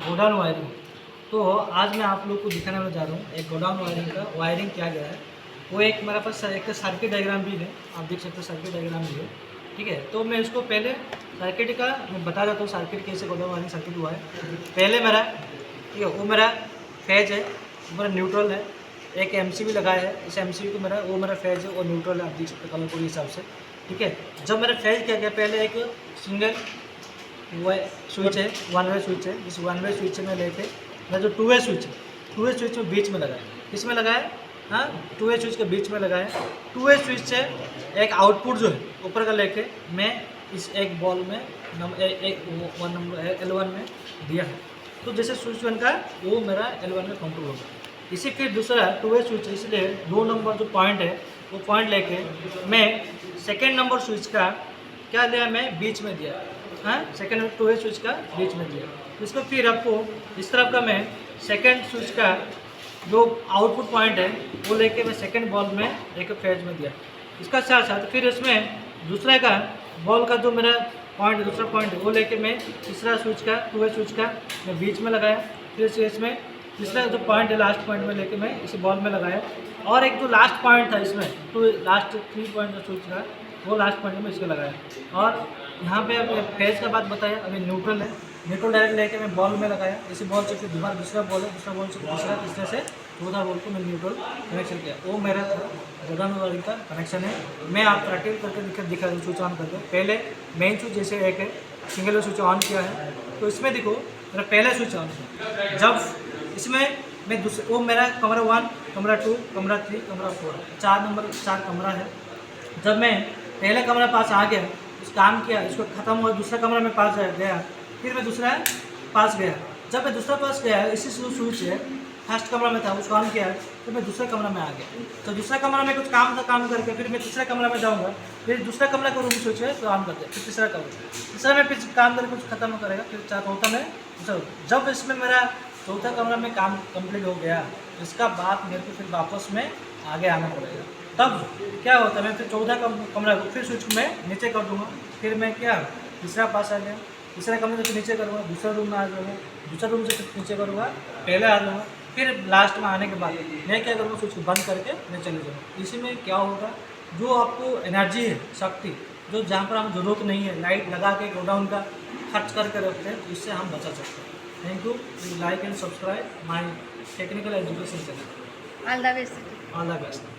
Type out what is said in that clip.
Godown wiring. तो आज मैं आप लोग को दिखाने वाला जा रहा हूँ एक गोडाउन वायरिंग का वायरिंग क्या गया है। वो एक मेरे पास एक सर्किट डायग्राम भी है, आप देख सकते हो सर्किट डायग्राम भी है। ठीक है, तो मैं इसको पहले सर्किट का मैं बता देता हूँ सर्किट कैसे गोडाउन वायरिंग सर्किट हुआ है। पहले मेरा ठीक है वो मेरा फेज है, वो मेरा न्यूट्रल है। एक एमसीबी लगाया है, इस एमसीबी को मेरा फेज है और न्यूट्रल है, आप देख सकते हो कलर कोड हिसाब से। ठीक है, जब मेरा फेज क्या गया, पहले एक सिंगल वो स्विच है, वन वे स्विच है। इस वन वे स्विच में लेके मैं जो टू वे स्विच है, टू वे स्विच में बीच में लगाया। किसमें लगाया? हाँ, टू वे स्विच के बीच में लगाया। टू वे स्विच से एक आउटपुट जो है ऊपर का लेके मैं इस एक बॉल में एक वन नंबर L1 में दिया है। तो जैसे स्विच वन का वो मेरा L1 में कंट्रोल होगा। इसी फिर दूसरा टू वे स्विच, इसलिए 2 नंबर जो पॉइंट है वो पॉइंट लेके मैं सेकेंड नंबर स्विच का क्या दिया, मैं बीच में दिया। हाँ, सेकेंड टू वे स्विच का बीच में दिया। इसको फिर आपको इस तरफ का मैं सेकेंड स्विच का जो आउटपुट पॉइंट है वो लेके मैं सेकेंड बॉल में एक फेज में दिया। इसका साथ साथ फिर इसमें दूसरा का बॉल का जो मेरा पॉइंट दूसरा पॉइंट है वो लेके मैं तीसरा स्विच का टू वे स्विच का मैं बीच में लगाया। फिर इसमें तीसरा जो पॉइंट है लास्ट पॉइंट में लेके मैं इस बॉल में लगाया। और एक जो लास्ट पॉइंट था इसमें तो लास्ट 3 पॉइंट जो स्विच था वो लास्ट पॉइंट में इसको लगाया। और यहाँ पे अब फेज का बात बताया, अभी न्यूट्रल है, न्यूट्रल डायरेक्ट लेके मैं बॉल में लगाया। इसी बॉल से फिर दोबारा दूसरा बॉल है, दूसरा बॉल से तीसरा, तीसरे से चौथा बॉल को मैं न्यूट्रल कनेक्शन किया। वो मेरा था गोडाउन वायरिंग का कनेक्शन है। मैं आप प्रैक्टिकल करके दिखा दूँ स्विच ऑन करके। पहले मेन स्विच जैसे एक है सिंगल स्विच ऑन किया है, तो इसमें देखो मेरा पहला स्विच ऑन है। जब इसमें मैं दूसरे वो मेरा कमरा 1, कमरा 2, कमरा 3, कमरा 4 4 कमरा है। जब मैं पहले कमरा पास आ गया, उस काम किया, इसको ख़त्म हुआ, दूसरा कमरा में पास गया, फिर मैं दूसरा पास गया। जब मैं दूसरा पास गया, इसी स्विच है फर्स्ट कमरा में था उसको ऑन किया, तो मैं दूसरा कमरा में आ गया। तो दूसरा कमरा में कुछ काम करके फिर मैं तीसरा कमरा में जाऊँगा, फिर दूसरा कमरा का रूम स्विच है तो ऑन कर दिया, फिर तीसरा में फिर काम करके कुछ खत्म करेगा, फिर चौथा में दूसरा। जब इसमें मेरा चौथा कमरा में काम कंप्लीट हो गया, इसका बाद मेरे को फिर वापस में आगे आना पड़ेगा। तब क्या होता है, मैं फिर चौथा कमरा को फिर स्विच में नीचे कर दूँगा। फिर मैं क्या तीसरा पास आ गया, तीसरा कमरे से नीचे करूँगा, दूसरा रूम में आ जाऊँगा, दूसरा रूम से फिर नीचे करूँगा, पहले आ जाऊँगा। फिर लास्ट में आने के बाद मैं क्या करूँगा, स्विच को बंद करके मैं चले जाऊँगा। इसी में क्या होगा, जो आपको एनर्जी है, शक्ति जो जहाँ पर हमें ज़रूरत नहीं है लाइट लगा के गोडाउन का खर्च करके रखते हैं, इससे हम बचा सकते हैं। Thank you. Like and subscribe my technical education channel. All the best. All the best.